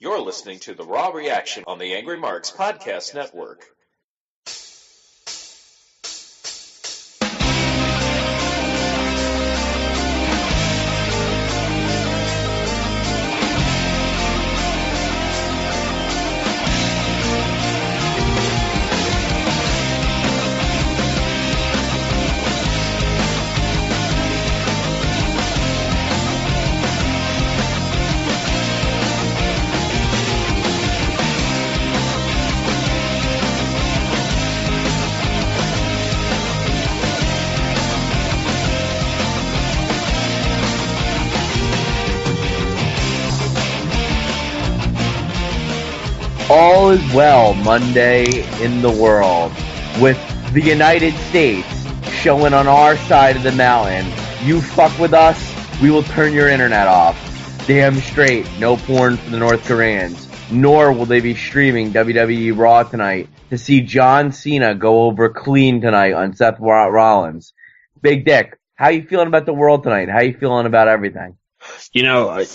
You're listening to The Raw Reaction on the Angry Marks Podcast Network. All is well Monday in the world, with the United States showing on our side of the mountain. You fuck with us, we will turn your internet off. Damn straight, no porn for the North Koreans. Nor will they be streaming WWE Raw tonight to see John Cena go over clean tonight on Seth Rollins. Big Dick, how you feeling about the world tonight? How you feeling about everything? You know, I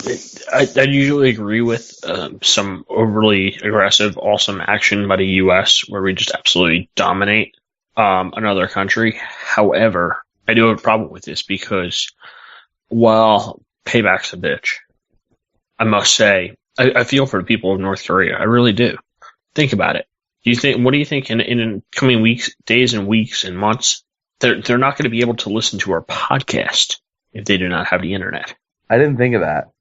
usually agree with some overly aggressive, awesome action by the U.S. where we just absolutely dominate another country. However, I do have a problem with this because, while payback's a bitch, I must say, I feel for the people of North Korea. I really do. Think about it. What do you think in coming weeks, days and weeks and months, they're not going to be able to listen to our podcast if they do not have the internet? I didn't think of that.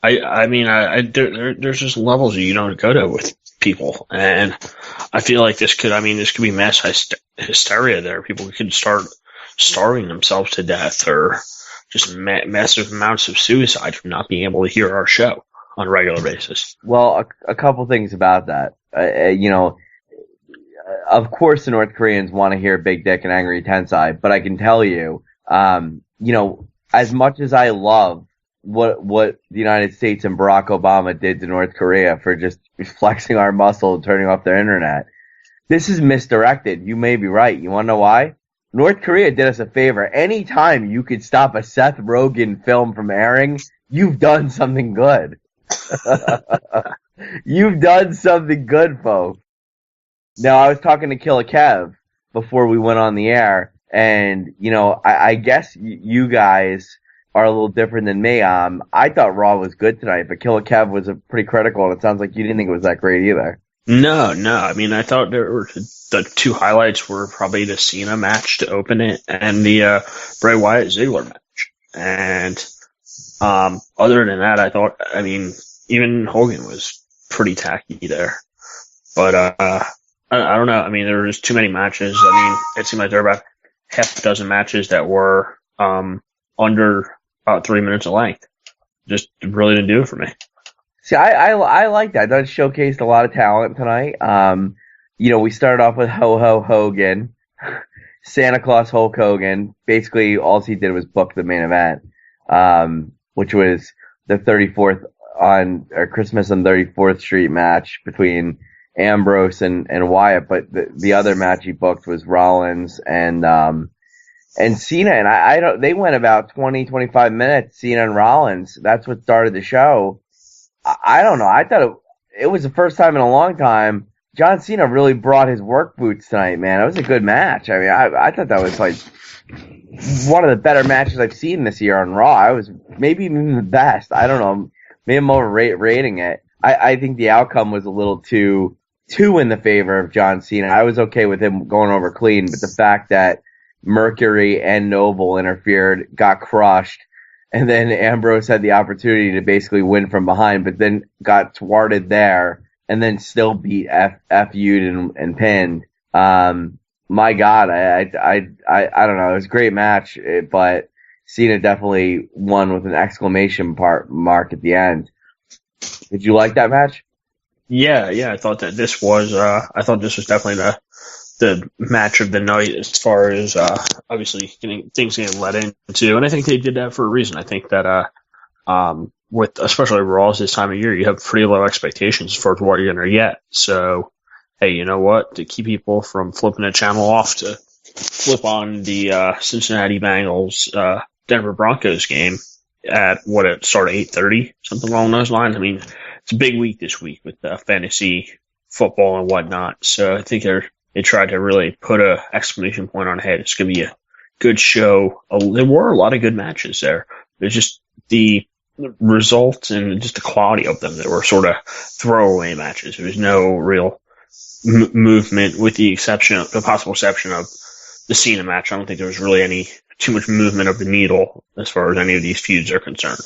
I mean, there's just levels you don't go to with people, and I feel like this could be mass hysteria there. People could start starving themselves to death, or just massive amounts of suicide from not being able to hear our show on a regular basis. Well, a couple things about that. Of course the North Koreans want to hear Big Dick and Angry Tensai, but I can tell you, as much as I love what the United States and Barack Obama did to North Korea for just flexing our muscle and turning off their internet, this is misdirected. You may be right. You want to know why? North Korea did us a favor. Anytime you could stop a Seth Rogen film from airing, you've done something good. You've done something good, folks. Now, I was talking to Killer Kev before we went on the air, and, I guess you guys are a little different than me. I thought Raw was good tonight, but Killer Kev was pretty critical, and it sounds like you didn't think it was that great either. No. I mean, I thought the two highlights were probably the Cena match to open it and the Bray Wyatt Ziggler match. And other than that, I thought, even Hogan was pretty tacky there. But I don't know. I mean, there was too many matches. I mean, it seemed like there were about half a dozen matches that were under about 3 minutes of length. Just really didn't do it for me. See, I like that. I thought it showcased a lot of talent tonight. We started off with Ho Hogan, Santa Claus Hulk Hogan. Basically, all he did was book the main event, which was the 34th Christmas on 34th Street match between Ambrose and Wyatt, but the other match he booked was Rollins and Cena, and they went about 20-25 minutes, Cena and Rollins. That's what started the show. I don't know. I thought it was the first time in a long time John Cena really brought his work boots tonight, man. It was a good match. I mean, I thought that was like one of the better matches I've seen this year on Raw. I was maybe even the best. I don't know. Maybe I'm overrating it. I think the outcome was a little too in the favor of John Cena. I was okay with him going over clean, but the fact that Mercury and Noble interfered, got crushed, and then Ambrose had the opportunity to basically win from behind, but then got thwarted there, and then still beat FU'd and pinned. My God, I don't know. It was a great match, but Cena definitely won with an exclamation mark at the end. Did you like that match? Yeah. I thought that this was definitely the match of the night as far as obviously getting let into, and I think they did that for a reason. I think that with especially Raws this time of year, you have pretty low expectations for what you're going to get. So, hey, you know what? To keep people from flipping the channel off to flip on the Cincinnati Bengals Denver Broncos game at what it started 8:30, something along those lines. I mean, it's a big week this week with fantasy football and whatnot. So I think they tried to really put a exclamation point on ahead. It's going to be a good show. There were a lot of good matches there. There's just the results and just the quality of them that were sort of throwaway matches. There was no real movement, with the possible exception of the Cena match. I don't think there was really too much movement of the needle as far as any of these feuds are concerned.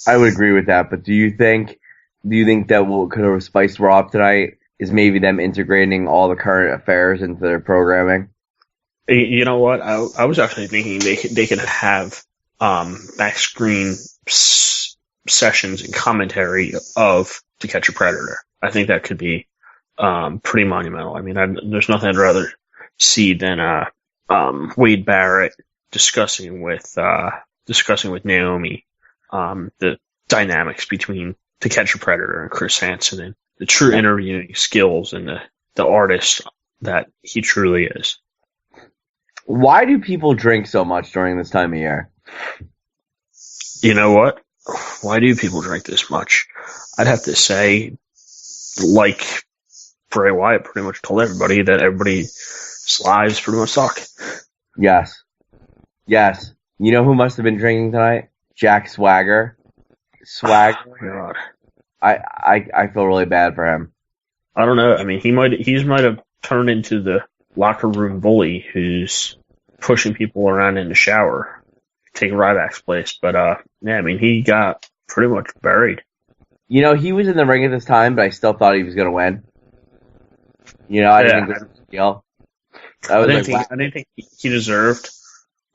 I would agree with that, but do you think that what could have spiced Raw up tonight is maybe them integrating all the current affairs into their programming? You know what? I was actually thinking they could have back screen sessions and commentary of To Catch a Predator. I think that could be pretty monumental. I mean, there's nothing I'd rather see than Wade Barrett discussing with Naomi the dynamics between To Catch a Predator and Chris Hansen, and the true interviewing skills and the artist that he truly is. Why do people drink so much during this time of year? You know what? Why do people drink this much? I'd have to say, like Bray Wyatt pretty much told everybody, that everybody's lives pretty much suck. Yes. You know who must have been drinking tonight? Jack Swagger. Oh, God. I feel really bad for him. I don't know. I mean, he might have turned into the locker room bully who's pushing people around in the shower, taking Ryback's place. But yeah, I mean, he got pretty much buried. You know, he was in the ring at this time, but I still thought he was going to win. You know, I didn't think it was a deal. I didn't think he deserved.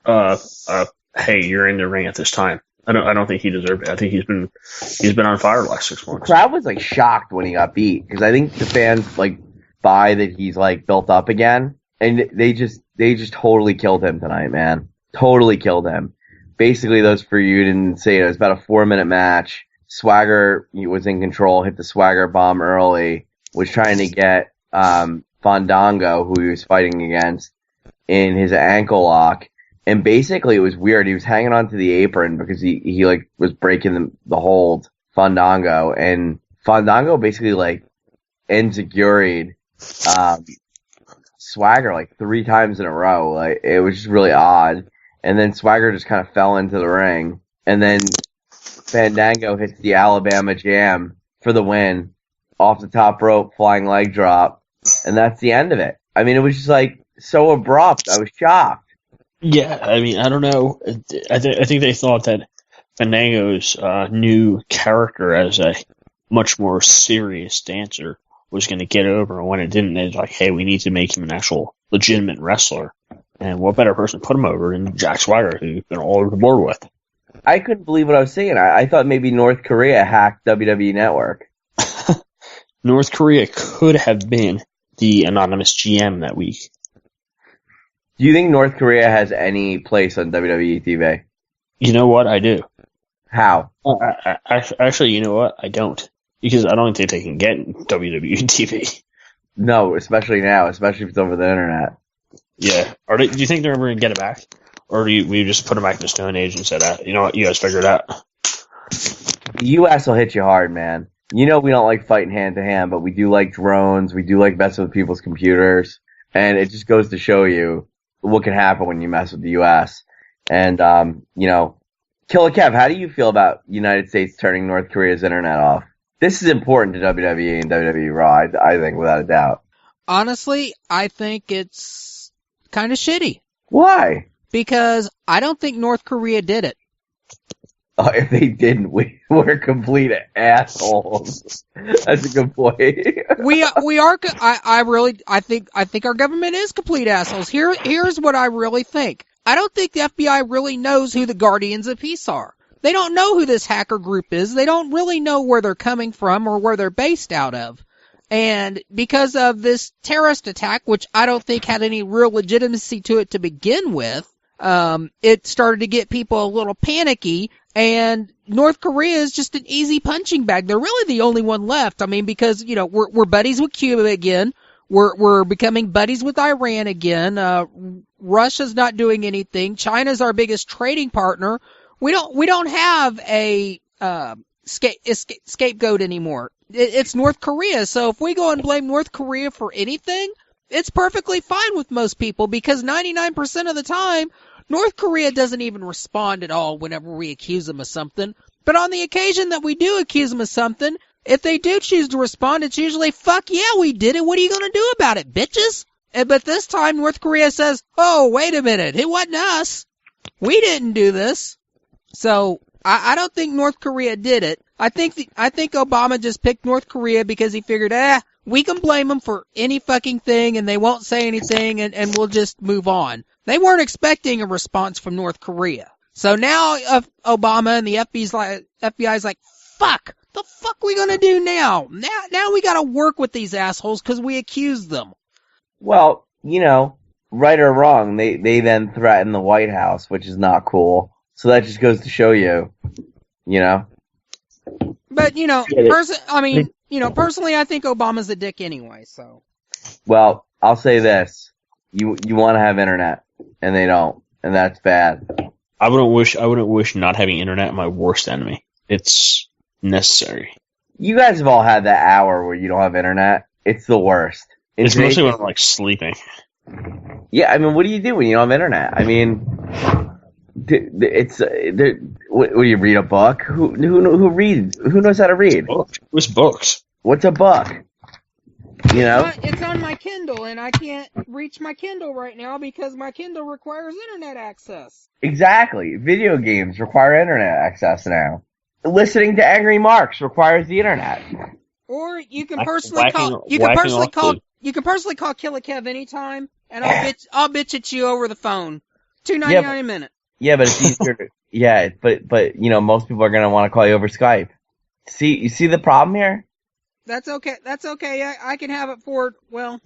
Hey, you're in the ring at this time. I don't think he deserved it. I think he's been on fire the last 6 months. The crowd was like shocked when he got beat, because I think the fans like buy that he's like built up again, and they just totally killed him tonight, man. Totally killed him. Basically, those for you didn't say it. It was about a 4-minute match. Swagger was in control, hit the Swagger bomb early, was trying to get Fandango, who he was fighting against, in his ankle lock. And basically, it was weird. He was hanging onto the apron because he like was breaking the hold, Fandango, and Fandango basically like enziguried Swagger like 3 times in a row. Like, it was just really odd. And then Swagger just kind of fell into the ring, and then Fandango hits the Alabama Jam for the win off the top rope, flying leg drop, and that's the end of it. I mean, it was just like so abrupt. I was shocked. Yeah, I mean, I don't know. I think they thought that Fandango's new character as a much more serious dancer was going to get over, and when it didn't, they're like, hey, we need to make him an actual legitimate wrestler. And what better person to put him over than Jack Swagger, who you've been all over the board with. I couldn't believe what I was seeing. I thought maybe North Korea hacked WWE Network. North Korea could have been the anonymous GM that week. Do you think North Korea has any place on WWE TV? You know what? I do. How? Actually, you know what? I don't. Because I don't think they can get WWE TV. No, especially now, especially if it's over the internet. Yeah. Do you think they're ever going to get it back? Or do we just put them back in the Stone Age and said, you know what, you guys figure it out? The U.S. will hit you hard, man. You know we don't like fighting hand-to-hand, but we do like drones. We do like messing with people's computers. And it just goes to show you what can happen when you mess with the U.S. And, you know, Killer Kev, how do you feel about United States turning North Korea's internet off? This is important to WWE and WWE Raw, I think, without a doubt. Honestly, I think it's kind of shitty. Why? Because I don't think North Korea did it. If they didn't, we're complete assholes. That's a good point. we are. I think our government is complete assholes. Here's what I really think. I don't think the FBI really knows who the Guardians of Peace are. They don't know who this hacker group is. They don't really know where they're coming from or where they're based out of. And because of this terrorist attack, which I don't think had any real legitimacy to it to begin with, it started to get people a little panicky, and North Korea is just an easy punching bag. They're really the only one left. I mean, because, you know, we're buddies with Cuba again. We're becoming buddies with Iran again. Russia's not doing anything. China's our biggest trading partner. We don't have a scapegoat anymore. It's North Korea. So if we go and blame North Korea for anything, it's perfectly fine with most people because 99% of the time, North Korea doesn't even respond at all whenever we accuse them of something. But on the occasion that we do accuse them of something, if they do choose to respond, it's usually, fuck yeah, we did it. What are you going to do about it, bitches? But this time, North Korea says, oh, wait a minute. It wasn't us. We didn't do this. So I don't think North Korea did it. I think Obama just picked North Korea because he figured, we can blame them for any fucking thing and they won't say anything and we'll just move on. They weren't expecting a response from North Korea. So now Obama and the FBI's like, fuck, the fuck we gonna do now? Now we gotta work with these assholes because we accused them. Well, right or wrong, they then threaten the White House, which is not cool. So that just goes to show you, But, personally, I think Obama's a dick anyway, so. Well, I'll say this. You want to have internet, and they don't, and that's bad. I wouldn't wish not having internet my worst enemy. It's necessary. You guys have all had that hour where you don't have internet. It's the worst. It's mostly when I'm, sleeping. Yeah, what do you do when you don't have internet? It's what do you read a book? Who reads? Who knows how to read? What's books? What's a book? It's on my Kindle, and I can't reach my Kindle right now because my Kindle requires internet access. Exactly. Video games require internet access now. Listening to Angry Marks requires the internet. Or you can personally call. You can personally call Killer Kev anytime, and I'll bitch at you over the phone. $2.99 a minute. Yeah, but it's easier to. Yeah, but most people are gonna want to call you over Skype. You see the problem here? That's okay. I can have it forwarded. Well,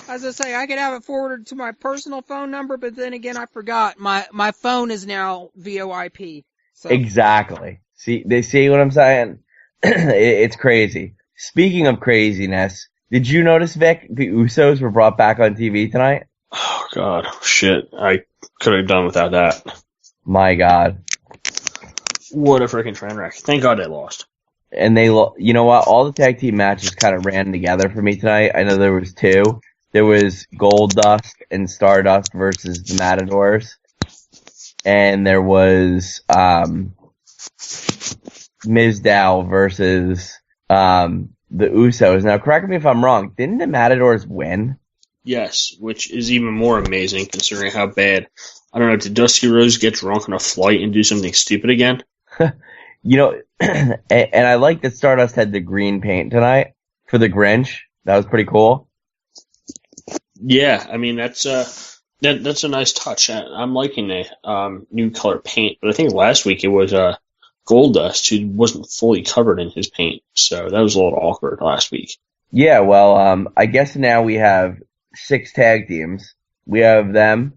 as I say, I can have it forwarded to my personal phone number, but then again, I forgot my phone is now VoIP. So. Exactly. See what I'm saying? It's crazy. Speaking of craziness, did you notice, Vic, the Usos were brought back on TV tonight? Oh God, shit! I could have done without that. My God. What a freaking train wreck! Thank God they lost. And you know what? All the tag team matches kind of ran together for me tonight. I know there was two. There was Goldust and Stardust versus the Matadors. And there was, Mizdow versus, the Usos. Now, correct me if I'm wrong. Didn't the Matadors win? Yes, which is even more amazing considering how bad. I don't know, did Dusty Rose get drunk on a flight and do something stupid again? And I like that Stardust had the green paint tonight for the Grinch. That was pretty cool. Yeah, that's a nice touch. I'm liking the new color paint, but I think last week it was Goldust who wasn't fully covered in his paint, so that was a little awkward last week. Yeah, well, I guess now we have 6 tag teams. We have them,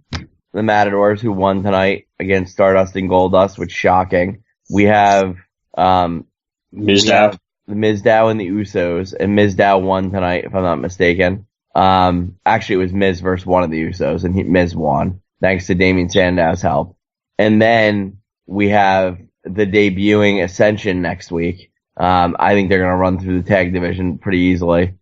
the Matadors, who won tonight against Stardust and Goldust, which is shocking. We have Mizdow. The Mizdow and the Usos, and Mizdow won tonight, if I'm not mistaken. Actually, it was Miz versus one of the Usos, and Miz won, thanks to Damien Sandow's help. And then we have the debuting Ascension next week. I think they're going to run through the tag division pretty easily.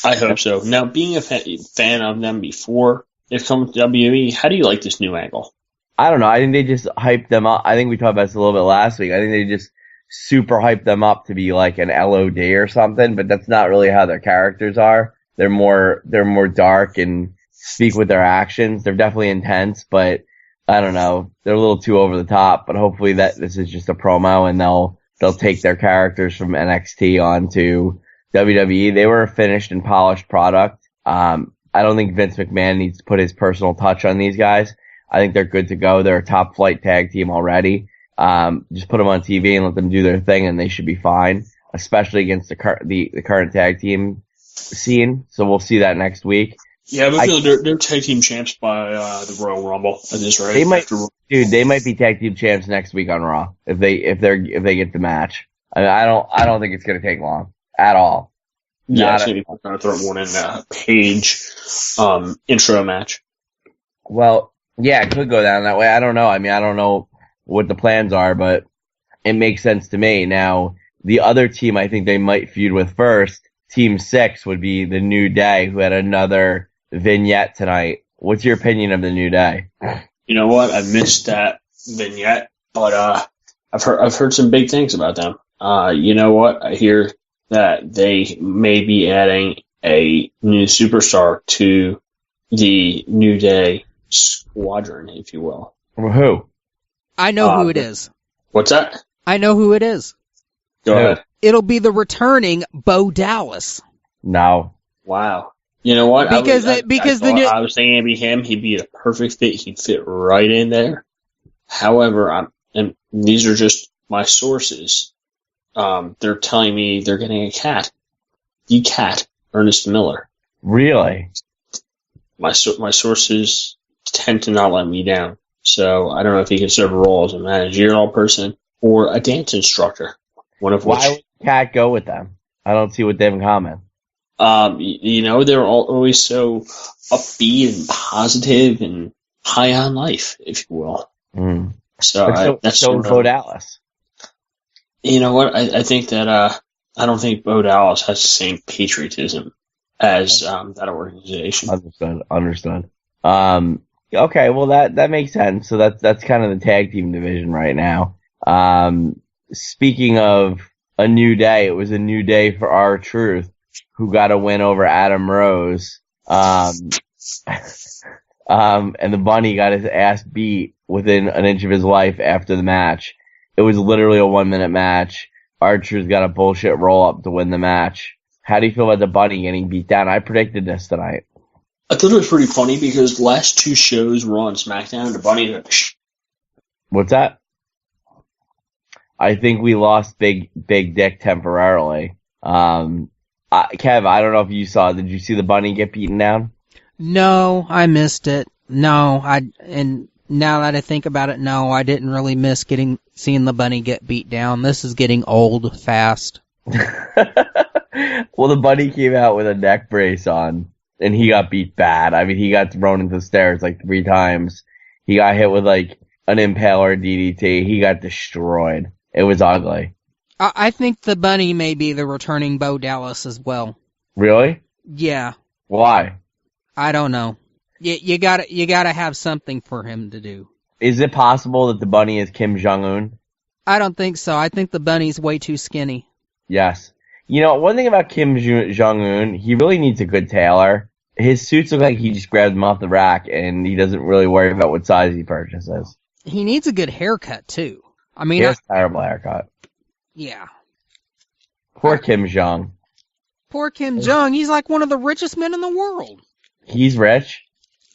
I hope so. Now, being a fan of them before they've come to WWE, how do you like this new angle? I don't know. I think they just hyped them up. I think we talked about this a little bit last week. I think they just super hyped them up to be like an LOD or something, but that's not really how their characters are. They're more dark and speak with their actions. They're definitely intense, but I don't know. They're a little too over the top, but hopefully that this is just a promo and they'll take their characters from NXT onto WWE. They were a finished and polished product. I don't think Vince McMahon needs to put his personal touch on these guys. I think they're good to go. They're a top flight tag team already. Just put them on TV and let them do their thing and they should be fine, especially against the current tag team scene. So we'll see that next week. Yeah, I feel they're tag team champs by the Royal Rumble at this rate. They might be tag team champs next week on Raw if they get the match. I don't think it's gonna take long at all. Yeah, so you're going to throw one in Page intro match. Well, yeah, it could go down that way. I don't know. I don't know what the plans are, but it makes sense to me. Now, the other team I think they might feud with first, Team 6, would be the New Day, who had another vignette tonight. What's your opinion of the New Day? You know what? I missed that vignette, but I've heard some big things about them. You know what? I hear that they may be adding a new superstar to the New Day squadron, if you will. Who? I know who it is. What's that? I know who it is. Go ahead. It'll be the returning Bo Dallas. No. Wow. You know what? I was thinking it'd be him. He'd be a perfect fit. He'd fit right in there. However, and these are just my sources. They're telling me they're getting a cat. The cat, Ernest Miller. Really? My sources tend to not let me down. So I don't know if he can serve a role as a managerial person or a dance instructor. One of which. Why would Cat go with them? I don't see what they have in common. You know, they're always so upbeat and positive and high on life, if you will. Mm. So that's so Bo Dallas. You know what? I think that I don't think Bo Dallas has the same patriotism as that organization. Understood. Okay, well that makes sense. So that's kind of the tag team division right now. Speaking of a new day, it was a new day for R-Truth, who got a win over Adam Rose. And the bunny got his ass beat within an inch of his life after the match. It was literally a 1-minute match. R-Truth got a bullshit roll-up to win the match. How do you feel about the bunny getting beat down? I predicted this tonight. I thought it was pretty funny because the last two shows were on SmackDown. The bunny... What's that? I think we lost Big Dick temporarily. Kev, I don't know if you saw. Did you see the bunny get beaten down? No, I missed it. No, and now that I think about it, no, I didn't really miss seeing the bunny get beat down. This is getting old fast. Well, the bunny came out with a neck brace on, and he got beat bad. I mean, he got thrown into the stairs like 3 times. He got hit with like an impaler DDT. He got destroyed. It was ugly. I think the bunny may be the returning Bo Dallas as well. Really? Yeah. Why? I don't know. You gotta have something for him to do. Is it possible that the bunny is Kim Jong-un? I don't think so. I think the bunny's way too skinny. Yes. You know, one thing about Kim Jong-un, he really needs a good tailor. His suits look like he just grabbed them off the rack, and he doesn't really worry about what size he purchases. He needs a good haircut, too. I mean, he has a terrible haircut. Yeah. Poor Kim Jong. Poor Kim Jong. He's like one of the richest men in the world. He's rich?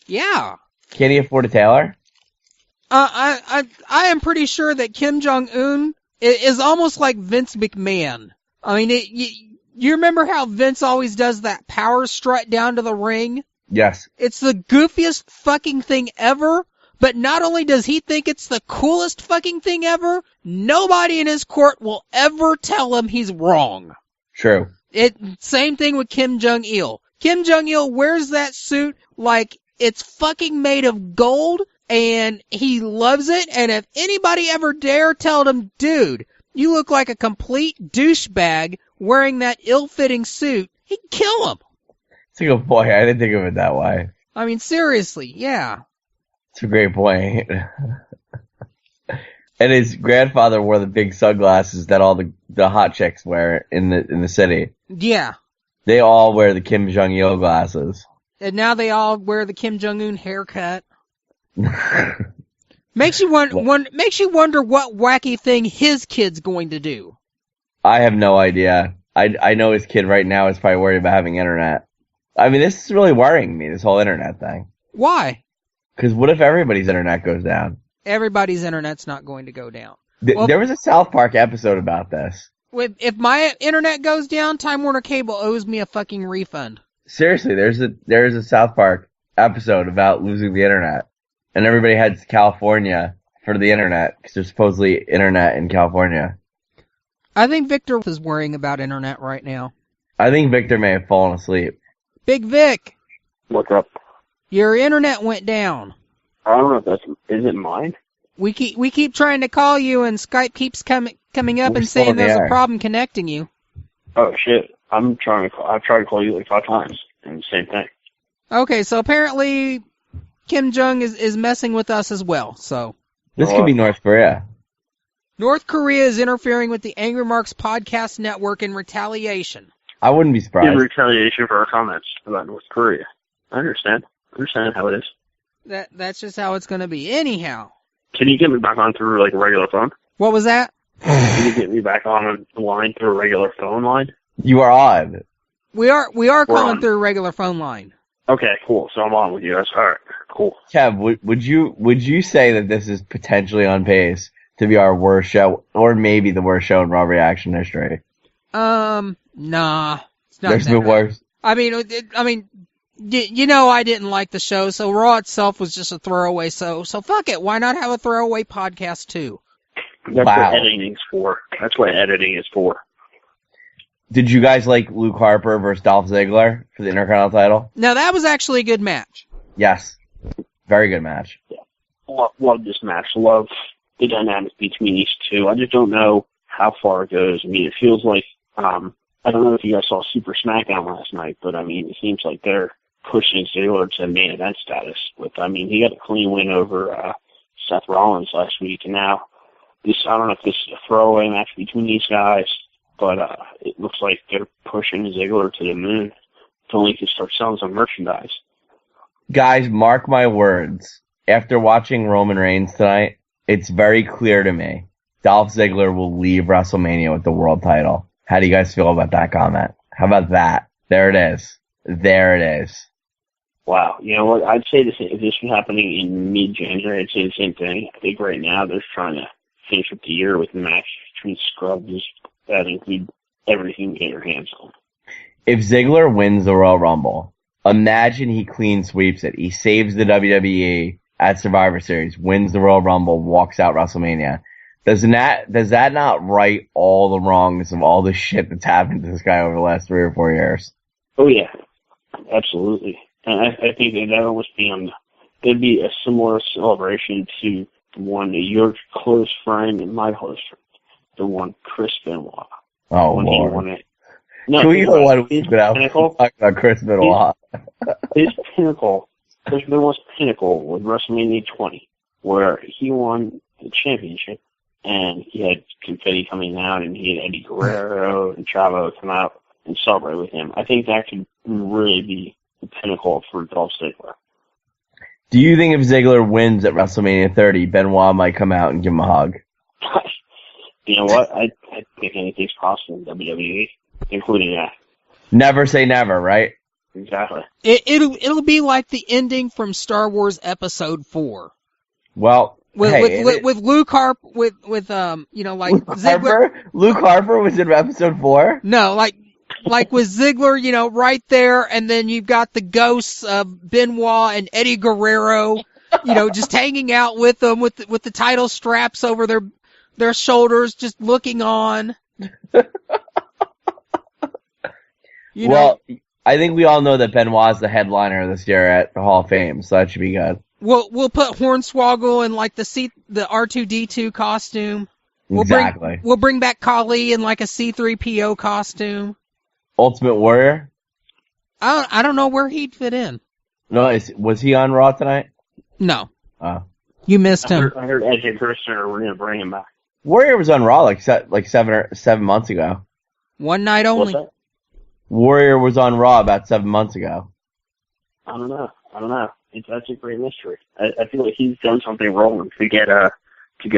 Yeah. Can he afford a tailor? I am pretty sure that Kim Jong-un is almost like Vince McMahon. I mean, you remember how Vince always does that power strut down to the ring? Yes. It's the goofiest fucking thing ever, but not only does he think it's the coolest fucking thing ever, nobody in his court will ever tell him he's wrong. True. Same thing with Kim Jong-il. Kim Jong-il wears that suit like it's fucking made of gold, and he loves it, and if anybody ever dare tell him, dude, you look like a complete douchebag wearing that ill-fitting suit, he'd kill him. That's a good point. I didn't think of it that way. I mean, seriously, yeah. It's a great point. And his grandfather wore the big sunglasses that all the hot chicks wear in the city. Yeah. They all wear the Kim Jong-il glasses. And now they all wear the Kim Jong-un haircut. Makes you wonder what wacky thing his kid's going to do. I have no idea. I know his kid right now is probably worried about having internet. I mean, this is really worrying me, this whole internet thing. Why? Because what if everybody's internet goes down? Everybody's internet's not going to go down. There was a South Park episode about this. If my internet goes down, Time Warner Cable owes me a fucking refund. Seriously, there's a South Park episode about losing the internet. And everybody heads to California for the internet, because there's supposedly internet in California. I think Victor is worrying about internet right now. I think Victor may have fallen asleep. Big Vic. What's up? Your internet went down. I don't know if is it mine? We keep trying to call you, and Skype keeps coming up We're and still saying in the there's a air. problem connecting you. Oh shit! I've tried to call you like 5 times, and the same thing. Okay, so apparently Kim Jong is messing with us as well. So This could be North Korea. North Korea is interfering with the Angry Marks podcast network in retaliation. I wouldn't be In surprised. retaliation for our comments about North Korea. I understand how it is. That's just how it's going to be. Anyhow, Can you get me back on through like a regular phone? what was that? Can you get me back on the line through a regular phone line? You are on. We are We're calling on. through a regular phone line. Okay, cool. So I'm on with you guys. All right, cool. Kev, would you say that this is potentially on pace to be our worst show, or maybe the worst show in Raw Reaction history? Nah, it's not. There's that been bad. worse. I mean, you know, I didn't like the show, so Raw itself was just a throwaway. So fuck it. Why not have a throwaway podcast too? That's Wow. what editing is for. That's what editing is for. Did you guys like Luke Harper versus Dolph Ziggler for the Intercontinental title? Now that was actually a good match. Yes. Very good match. Love this match. Love the dynamic between these two. I just don't know how far it goes. I mean, it feels like, I don't know if you guys saw Super SmackDown last night, but I mean, it seems like they're pushing Ziggler to main event status. He got a clean win over Seth Rollins last week, and now I don't know if this is a throwaway match between these guys, but it looks like they're pushing Ziggler to the moon. If only he can start selling some merchandise. Guys, mark my words. After watching Roman Reigns tonight, it's very clear to me Dolph Ziggler will leave WrestleMania with the world title. How do you guys feel about that comment? How about that? There it is. There it is. Wow. You know what? I'd say if this was happening in mid-January, I'd say the same thing. I think right now they're trying to finish up the year with a match between scrubs that include everything you get your hands on. If Ziggler wins the Royal Rumble, imagine he clean sweeps it. He saves the WWE at Survivor Series, wins the Royal Rumble, walks out WrestleMania. Does that not right all the wrongs of all the shit that's happened to this guy over the last 3 or 4 years? Oh, yeah. Absolutely. And I think that almost there'd be a similar celebration to the one that your close friend and my close friend, the one Chris Benoit. Oh, when Lord. he won it. No, Can we go 1 week without pinnacle? talking about Chris Benoit? His pinnacle, Chris Benoit's pinnacle was WrestleMania 20, where he won the championship, and he had confetti coming out, and he had Eddie Guerrero and Chavo come out and celebrate with him. I think that could really be the pinnacle for Dolph Ziggler. Do you think if Ziggler wins at WrestleMania 30, Benoit might come out and give him a hug? You know what? I think anything's possible in WWE, including that. Never say never, right? Exactly. It'll be like the ending from Star Wars Episode 4. Well, With Luke Harper, with like Luke Ziggler. Harper? Luke Harper was in episode 4? No, like with Ziggler, right there, and then you've got the ghosts of Benoit and Eddie Guerrero, just hanging out with them with the title straps over their shoulders, just looking on. Well, I think we all know that Benoit's the headliner this year at the Hall of Fame, so that should be good. We'll put Hornswoggle in like the R2D2 costume. Exactly. We'll bring back Khali in like a C3PO costume. Ultimate Warrior? I don't know where he'd fit in. No, was he on Raw tonight? No. Oh. You missed him. I heard Edge and Christian were going to bring him back. Warrior was on Raw like 7 months ago. One night only. What's that? Warrior was on Raw about 7 months ago. I don't know. That's a great mystery. I feel like he's done something wrong to get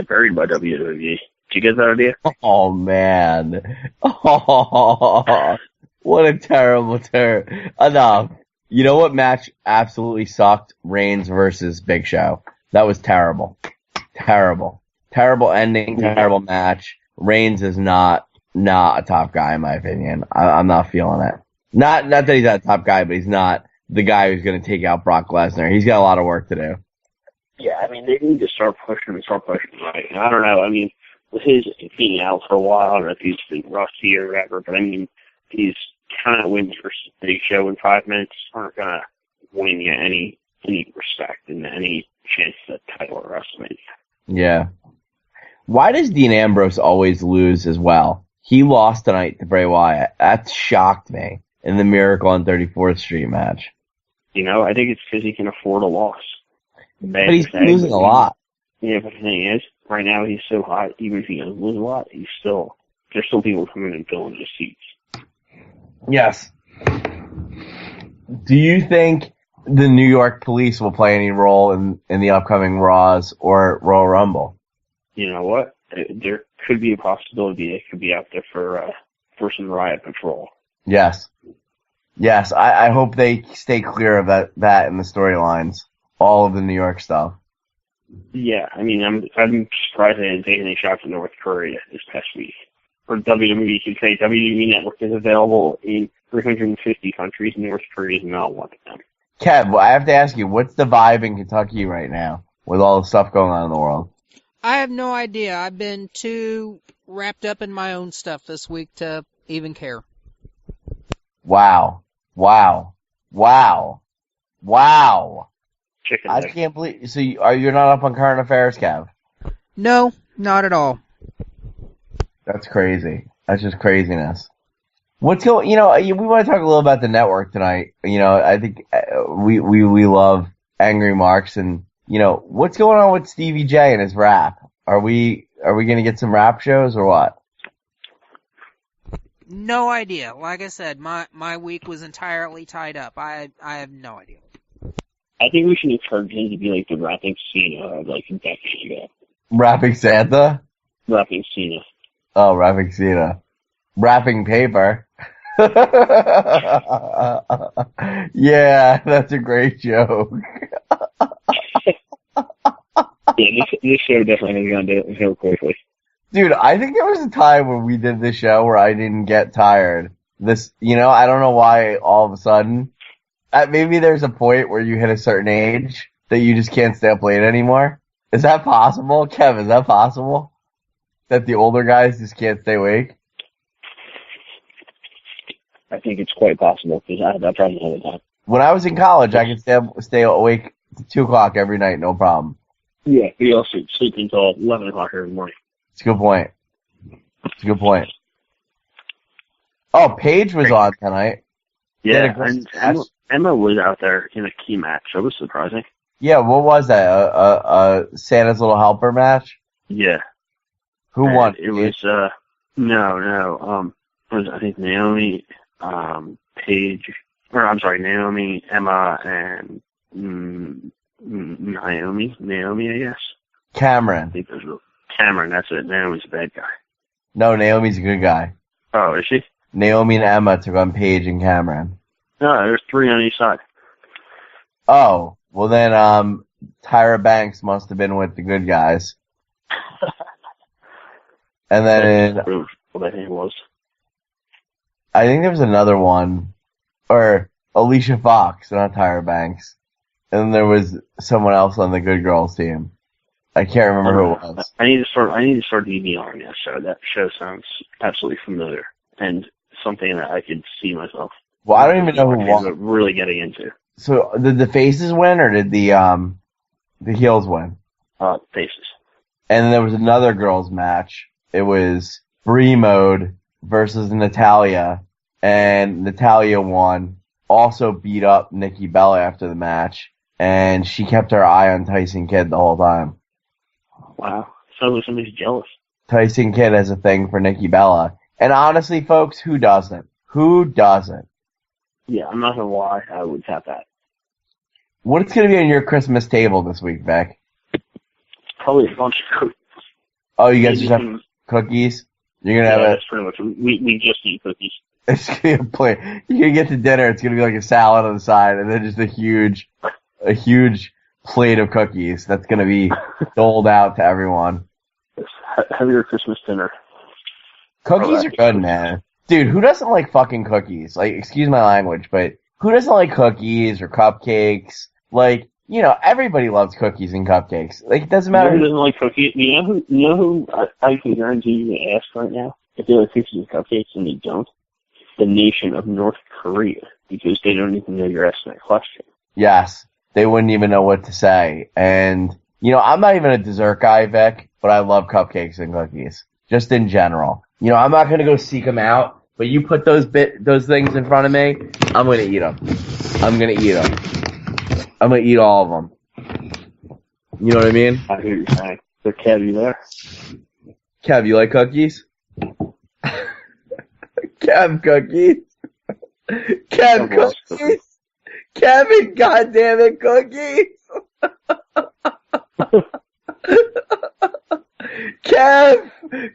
buried by WWE. Did you get that idea? Oh, man. Oh, what a terrible turn. Enough. You know what match absolutely sucked? Reigns versus Big Show. That was terrible. Terrible. Terrible ending, terrible match. Reigns is not a top guy, in my opinion. I'm not feeling it. Not that he's not a top guy, but he's not the guy who's going to take out Brock Lesnar. He's got a lot of work to do. Yeah, I mean, they need to start pushing right. And I don't know. I mean, with his being out for a while, I don't know if he's been rusty or whatever, but I mean, these kind of wins for Big Show in 5 minutes aren't going to win you any respect and any chance at title or WrestleMania. Yeah. Why does Dean Ambrose always lose as well? He lost tonight to Bray Wyatt. That shocked me in the Miracle on 34th Street match. I think it's because he can afford a loss. But he's losing a lot. Yeah, but the thing is, right now he's so hot, even if he doesn't lose a lot, there's still people coming and filling his seats. Yes. Do you think the New York police will play any role in the upcoming Raws or Royal Rumble? You know what? There could be a possibility they could be out there for some riot patrol. Yes. Yes, I hope they stay clear of that in the storylines. All of the New York stuff. Yeah, I mean, I'm surprised they didn't take any shots at North Korea this past week. Or WWE should say WWE Network is available in 350 countries. North Korea is not one of them. Kev, well, I have to ask you, what's the vibe in Kentucky right now with all the stuff going on in the world? I have no idea. I've been too wrapped up in my own stuff this week to even care. Wow. Chicken I leg. can't believe. So you're not up on current affairs, Kev? No, not at all. That's crazy. That's just craziness. What's going? We want to talk a little about the network tonight. I think we love Angry Marks, and what's going on with Stevie J and his rap? Are we gonna get some rap shows or what? No idea. Like I said, my week was entirely tied up. I have no idea. I think we should encourage him to be like the rapping Cena of like a decade ago. Rapping Santa? Rapping Cena. Oh, rapping Cena. Wrapping paper. Yeah, that's a great joke. Yeah, this show definitely has gone down quickly. Dude, I think there was a time when we did this show where I didn't get tired. I don't know why all of a sudden. Maybe there's a point where you hit a certain age that you just can't stay up late anymore. Is that possible? Kev, is that possible? That the older guys just can't stay awake? I think it's quite possible because I had that problem all the time. When I was in college, I could stay awake to 2 o'clock every night, no problem. Yeah, we also sleep until 11 o'clock every morning. It's a good point. Oh, Paige was on tonight. Yeah, and Emma was out there in a key match. That was surprising. Yeah, what was that? A Santa's Little Helper match? Yeah. Who won? It was, it was, I think, Naomi, Paige, Naomi, Emma, and Naomi, I guess. Cameron. I think it was Cameron, that's it. Naomi's a bad guy. No, Naomi's a good guy. Oh, is she? Naomi and Emma took on Paige and Cameron. No, there's 3 on each side. Oh, well then, Tyra Banks must have been with the good guys. And then What I think it was. I think there was another one, or Alicia Fox, not Tyra Banks. And then there was someone else on the Good Girls team. I can't remember who it was. I need to start DVRing that show. That show sounds absolutely familiar and something that I could see myself. Well, I don't even know who won. Really getting into. So did the faces win, or did the heels win? Faces. And then there was another girls match. It was Bree Mode versus Natalia, and Natalia won. Also beat up Nikki Bella after the match, and she kept her eye on Tyson Kidd the whole time. Wow. Sounds like somebody's jealous. Tyson Kidd has a thing for Nikki Bella. And honestly, folks, who doesn't? Who doesn't? Yeah, I'm not gonna lie, I would tap that. What's going to be on your Christmas table this week, Beck? Probably a bunch of cookies. Oh, you guys just have cookies? You're going to have that's pretty much, we just eat cookies. It's going to be a plate. You're going to get to dinner, it's going to be like a salad on the side, and then just a huge plate of cookies that's going to be doled out to everyone. Have your Christmas dinner. Cookies are good, man. Dude, who doesn't like fucking cookies? Like, excuse my language, but who doesn't like cookies or cupcakes? Like, everybody loves cookies and cupcakes. Like, it doesn't matter. Who doesn't like cookies? You know who I can guarantee you to ask right now? If they like cookies and cupcakes and they don't? The nation of North Korea. Because they don't even know you're asking that question. Yes. They wouldn't even know what to say. And, I'm not even a dessert guy, Vic, but I love cupcakes and cookies, just in general. I'm not gonna go seek them out, but you put those things in front of me, I'm gonna eat them. I'm gonna eat them. I'm gonna eat all of them. You know what I mean? I hear you saying. So, Kev, you there? Kev, you like cookies? Kev, cookies? Kev, cookies? Kevin, goddammit, cookies? Kev,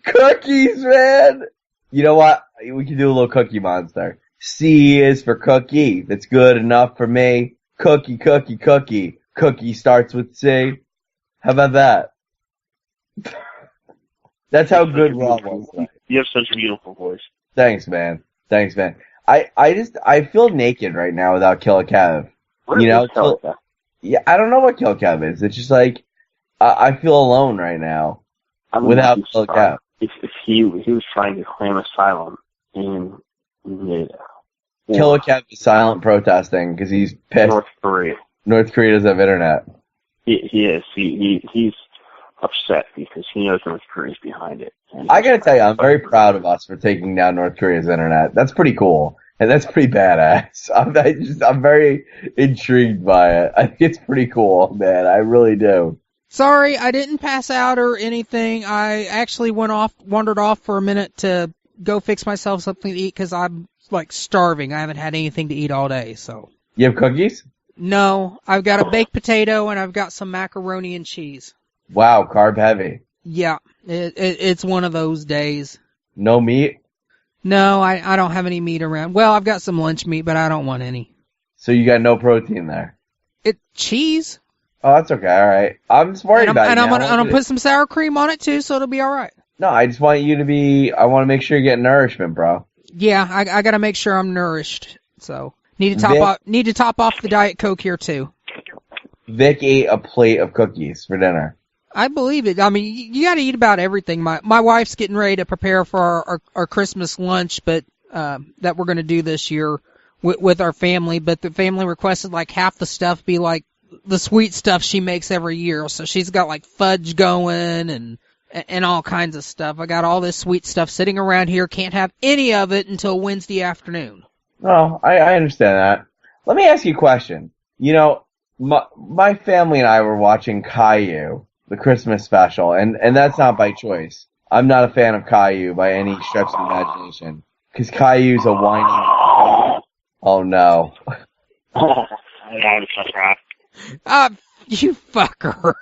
cookies, man. You know what? We can do a little Cookie Monster. C is for cookie. That's good enough for me. Cookie, cookie, cookie. Cookie starts with C. How about that? That's how good Rob was. You have such a beautiful voice. Thanks, man. I feel naked right now without Killer Kev. What is Killer Kev? Yeah, I don't know what Killer Kev is. It's just like, I feel alone right now without Killer Kev. If he was trying to claim asylum in Killer Kev is silent protesting because he's pissed. North Korea. North Korea doesn't have internet. He is. He's upset because he knows North Korea's behind it. I gotta tell you, I'm very proud of us for taking down North Korea's internet. That's pretty cool. And that's pretty badass. I'm very intrigued by it. I think it's pretty cool, man. I really do. Sorry, I didn't pass out or anything. I actually wandered off for a minute to go fix myself something to eat because I'm like starving. I haven't had anything to eat all day, so. You have cookies? No, I've got a baked potato and I've got some macaroni and cheese. Wow, carb heavy. Yeah, it's one of those days. No meat? No, I don't have any meat around. Well, I've got some lunch meat, but I don't want any. So you got no protein there? Cheese. Oh, that's okay. All right. I'm just worried about it. And I'm gonna put some sour cream on it too, so it'll be all right. No, I just want you to be. I want to make sure you get nourishment, bro. Yeah, I gotta make sure I'm nourished. So need to top off the Diet Coke here too. Vic ate a plate of cookies for dinner. I believe it. I mean, you got to eat about everything. My wife's getting ready to prepare for our Christmas lunch, but that we're going to do this year with our family. But the family requested like half the stuff be like the sweet stuff she makes every year. So she's got like fudge going and all kinds of stuff. I got all this sweet stuff sitting around here. Can't have any of it until Wednesday afternoon. Oh, I understand that. Let me ask you a question. My family and I were watching Caillou, the Christmas special, and that's not by choice. I'm not a fan of Caillou by any stretch of the imagination. Because Caillou's a whiny... Oh, no. You fucker.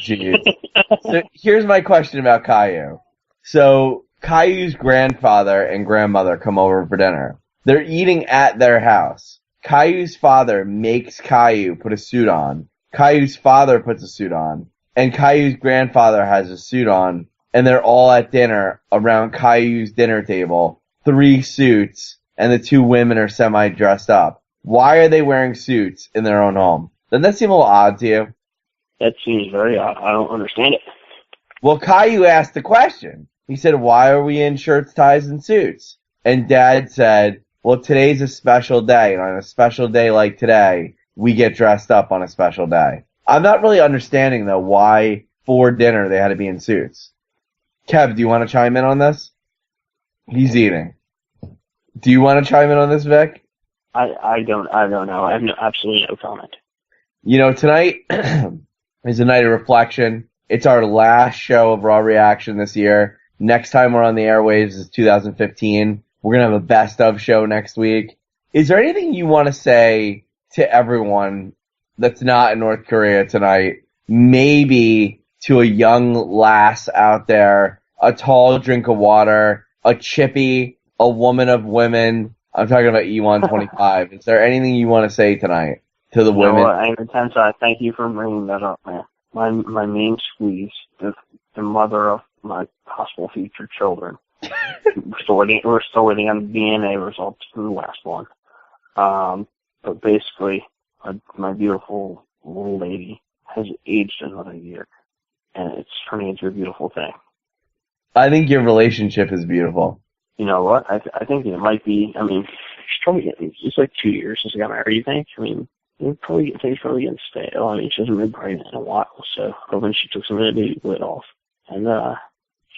Jeez. So here's my question about Caillou. So, Caillou's grandfather and grandmother come over for dinner. They're eating at their house. Caillou's father makes Caillou put a suit on. Caillou's father puts a suit on. And Caillou's grandfather has a suit on. And they're all at dinner around Caillou's dinner table. 3 suits. And the 2 women are semi-dressed up. Why are they wearing suits in their own home? Doesn't that seem a little odd to you? That seems very odd. I don't understand it. Well, Caillou asked the question. He said, why are we in shirts, ties, and suits? And Dad said, well, today's a special day, and on a special day like today, we get dressed up on a special day. I'm not really understanding, though, why for dinner they had to be in suits. Kev, do you want to chime in on this? He's eating. Do you want to chime in on this, Vic? I don't know. I have absolutely no comment. Tonight is a night of reflection. It's our last show of Raw Reaction this year. Next time we're on the airwaves is 2015. We're going to have a best of show next week. Is there anything you want to say to everyone that's not in North Korea tonight? Maybe to a young lass out there, a tall drink of water, a chippy, a woman of women. I'm talking about E125. Is there anything you want to say tonight to the women? Thank you for bringing that up, man. My main squeeze, the mother of my possible future children. We're still waiting on the DNA results for the last one. But basically, my beautiful little lady has aged another year, and it's turning into a beautiful thing. I think your relationship is beautiful. You know what? I think it might be. I mean, it's like 2 years since I got married. You think? I mean, He's probably going to stay. I mean, she hasn't been pregnant in a while, so hoping she took some of the weight off. And,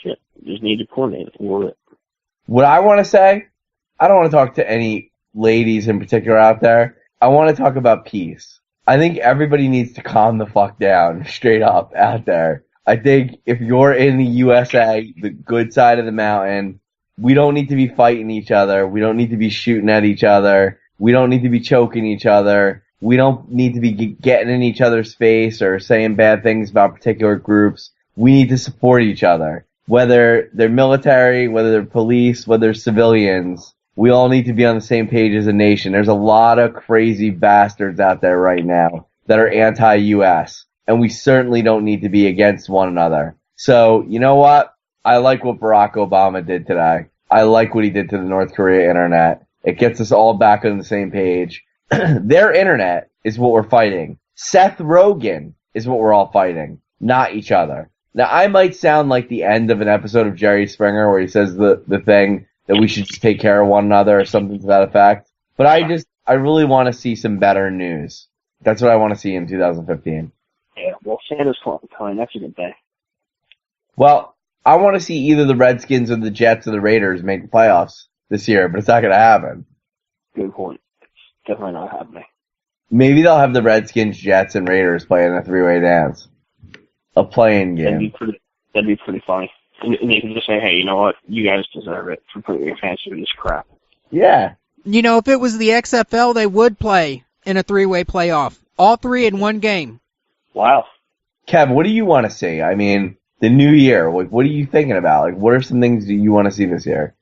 shit, just need to coordinate it a little bit. What I want to say, I don't want to talk to any ladies in particular out there. I want to talk about peace. I think everybody needs to calm the fuck down, straight up, out there. I think if you're in the USA, the good side of the mountain, we don't need to be fighting each other. We don't need to be shooting at each other. We don't need to be choking each other. We don't need to be getting in each other's face or saying bad things about particular groups. We need to support each other. Whether they're military, whether they're police, whether they're civilians, we all need to be on the same page as a nation. There's a lot of crazy bastards out there right now that are anti-US, and we certainly don't need to be against one another. So, you know what? I like what Barack Obama did today. I like what he did to the North Korea internet. It gets us all back on the same page. Their internet is what we're fighting. Seth Rogen is what we're all fighting, not each other. Now, I might sound like the end of an episode of Jerry Springer where he says the thing that we should just take care of one another or something to that effect. But I really want to see some better news. That's what I want to see in 2015. Yeah, well, Santa's coming. That's a good day. Well, I want to see either the Redskins or the Jets or the Raiders make the playoffs this year, but it's not going to happen. Good point. It's definitely not happening. Maybe they'll have the Redskins, Jets, and Raiders playing a three-way dance. A playing game. That'd be pretty funny. And they can just say, hey, you know what? You guys deserve it for putting your fans through this crap. Yeah. You know, if it was the XFL, they would play in a three-way playoff. All three in one game. Wow. Kev, what do you want to see? I mean, the new year, what are you thinking about? Like, what are some things that you want to see this year?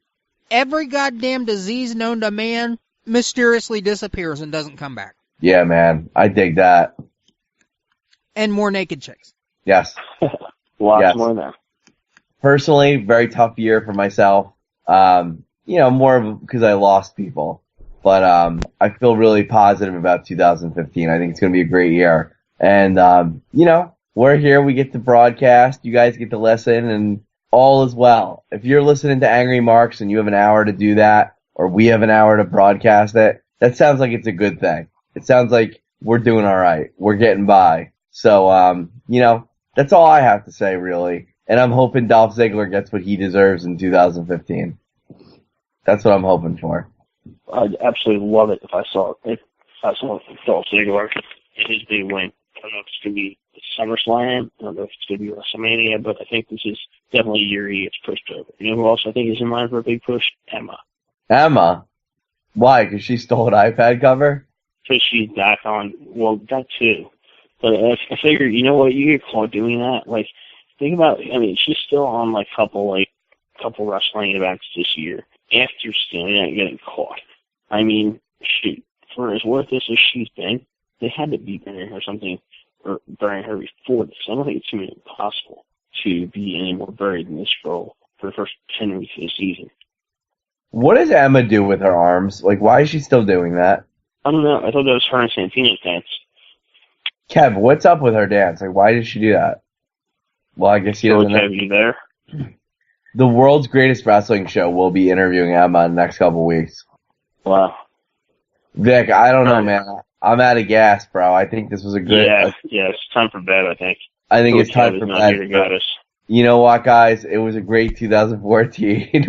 Every goddamn disease known to man mysteriously disappears and doesn't come back. Yeah, man. I dig that. And more naked chicks. Yes. Lots more than that. Personally, very tough year for myself. More of because I lost people. But I feel really positive about 2015. I think it's going to be a great year. And, we're here. We get to broadcast. You guys get to listen, and all is well. If you're listening to Angry Marks and you have an hour to do that, or we have an hour to broadcast it, that sounds like it's a good thing. It sounds like we're doing all right. We're getting by. So, that's all I have to say, really. And I'm hoping Dolph Ziggler gets what he deserves in 2015. That's what I'm hoping for. I'd absolutely love it if I saw Dolph Ziggler and his big win. I don't know if it's going to be SummerSlam. I don't know if it's going to be WrestleMania, but I think this is definitely a year he gets pushed over. You know who else I think is in line for a big push? Emma. Emma? Why? Because she stole an iPad cover? Because she's back on, well, that too. But I figure, you know what, you get caught doing that. Like, think about, she's still on, couple wrestling events this year after stealing and getting caught. Shoot, for as worthless as she's been, they had to be burying her something, or burying her before this. I don't think it's even possible to be any more buried in this role for the first 10 weeks of the season. What does Emma do with her arms? Like, why is she still doing that? I don't know. I thought that was her and Santino's dance. Kev, what's up with her dance? Like, why did she do that? Well, I guess he doesn't know. Kev, you there? The world's greatest wrestling show will be interviewing Emma in the next couple weeks. Wow. Vic, I don't know, man. I'm out of gas, bro. I think this was a good... Yeah, it's time for bed, I think. I think it's time for bed. Here to guide us. You know what, guys? It was a great 2014.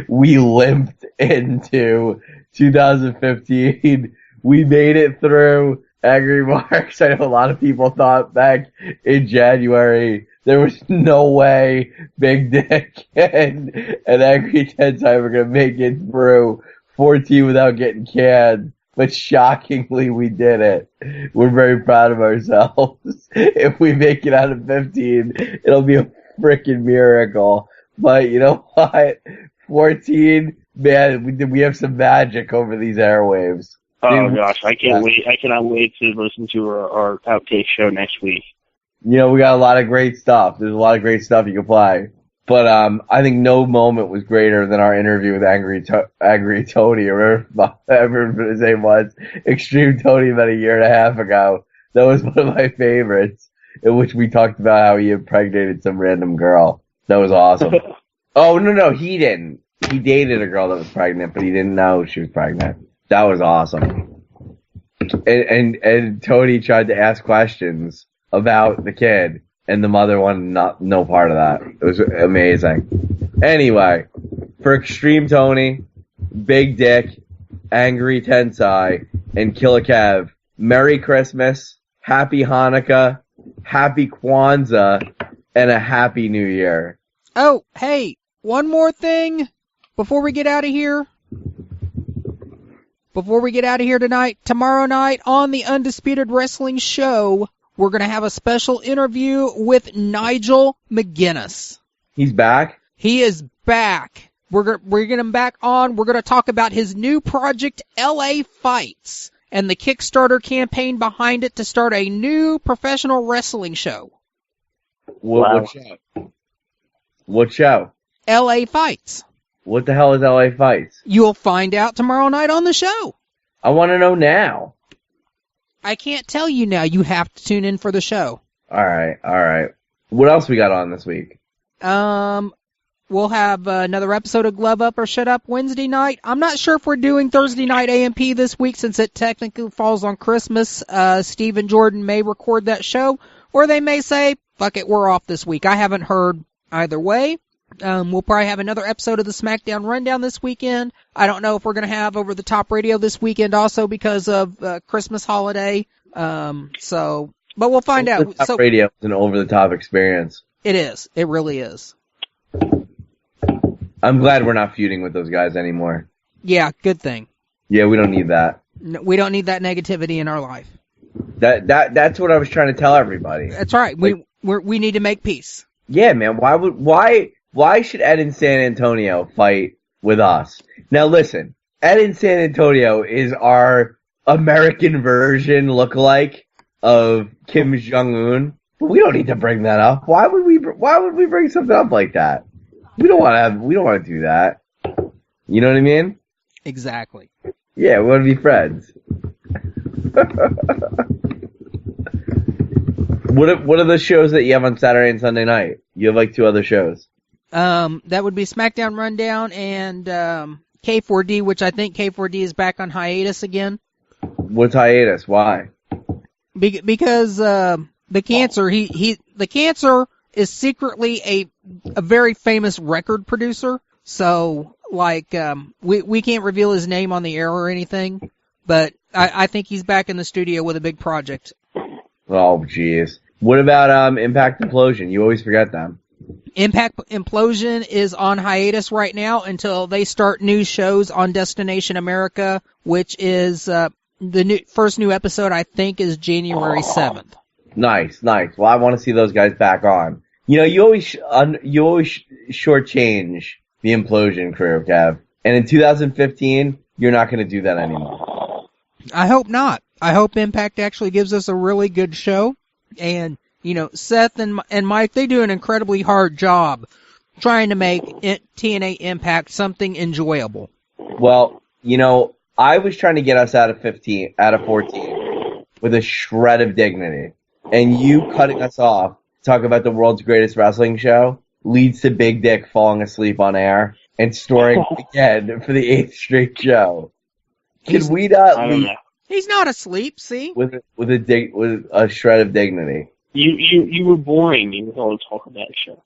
We limped into 2015. We made it through Angry Marks. I know a lot of people thought back in January there was no way Big Dick and Angry Ted Time were going to make it through 14 without getting canned. But shockingly, we did it. We're very proud of ourselves. If we make it out of 15, it'll be a freaking miracle. But you know what? 14, man, we have some magic over these airwaves. Oh, gosh, I can't wait. I cannot wait to listen to our outtake show next week. We got a lot of great stuff. There's a lot of great stuff you can play. But I think no moment was greater than our interview with Angry Tony, or whatever his name was, Extreme Tony, about a year and a half ago. That was one of my favorites, in which we talked about how he impregnated some random girl. That was awesome. Oh, no, he didn't. He dated a girl that was pregnant, but he didn't know she was pregnant. That was awesome. and Tony tried to ask questions about the kid, and the mother wanted no part of that. It was amazing. Anyway, for Extreme Tony, Big Dick, Angry Tensai, and Killer Kev, Merry Christmas, Happy Hanukkah, Happy Kwanzaa, and a Happy New Year. Oh, hey, one more thing before we get out of here. Before we get out of here tonight, tomorrow night on the Undisputed Wrestling Show, we're going to have a special interview with Nigel McGuinness. He's back? He is back. We're going to get him back on. We're going to talk about his new project, LA Fights, and the Kickstarter campaign behind it to start a new professional wrestling show. What show? What show? LA Fights. What the hell is LA Fights? You'll find out tomorrow night on the show. I want to know now. I can't tell you now. You have to tune in for the show. All right. What else we got on this week? We'll have another episode of Glove Up or Shut Up Wednesday night. I'm not sure if we're doing Thursday night AMP this week since it technically falls on Christmas. Steve and Jordan may record that show, or they may say, fuck it, we're off this week. I haven't heard either way. We'll probably have another episode of the SmackDown Rundown this weekend. I don't know if we're going to have Over the Top Radio this weekend also because of Christmas holiday. But we'll find out. Over the Top Radio is an over-the-top experience. It is. It really is. I'm glad we're not feuding with those guys anymore. Yeah, good thing. Yeah, we don't need that. No, we don't need that negativity in our life. That's what I was trying to tell everybody. That's right. Like, we need to make peace. Yeah, man. Why should Ed in San Antonio fight with us? Now listen, Ed in San Antonio is our American version lookalike of Kim Jong-un. But we don't need to bring that up. Why would we bring something up like that? We don't want to do that. You know what I mean? Exactly. Yeah, we want to be friends. What are the shows that you have on Saturday and Sunday night? You have like 2 other shows. That would be SmackDown Rundown and K4D, which I think K4D is back on hiatus again. What's hiatus? Why? Because the Cancer, the Cancer is secretly a very famous record producer. So like we can't reveal his name on the air or anything, but I think he's back in the studio with a big project. Oh jeez. What about Impact Implosion? You always forget them. Impact Implosion is on hiatus right now until they start new shows on Destination America, which is the first new episode I think is January 7th. Nice. Well, I want to see those guys back on. You know, you always shortchange the Implosion crew, Kev. And in 2015, you're not going to do that anymore. I hope not. I hope Impact actually gives us a really good show. And, you know, Seth and Mike, they do an incredibly hard job trying to make TNA Impact something enjoyable. Well, you know, I was trying to get us out of 14 with a shred of dignity. And you cutting us off to talk about the world's greatest wrestling show leads to Big Dick falling asleep on air and snoring again for the 8th straight show. Can we not leave? He's not asleep, see? With a shred of dignity. You were boring. You were going to talk about the show.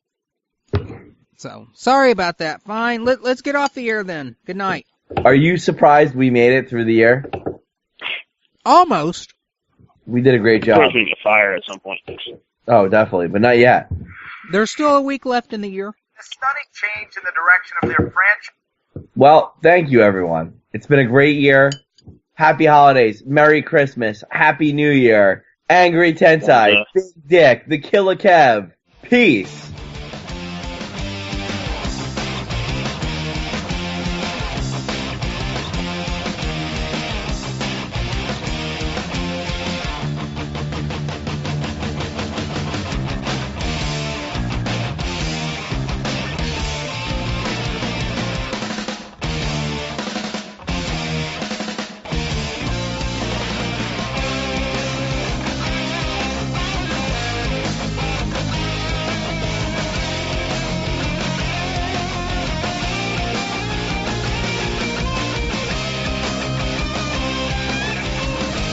So, sorry about that. Fine. Let's get off the air then. Good night. Are you surprised we made it through the year? Almost. We did a great job. Of course we get fired at some point. Oh, definitely, but not yet. There's still a week left in the year. A stunning change in the direction of their franchise. Well, thank you, everyone. It's been a great year. Happy holidays. Merry Christmas. Happy New Year. Angry Tensai. Big Dick. The Killer Kev. Peace.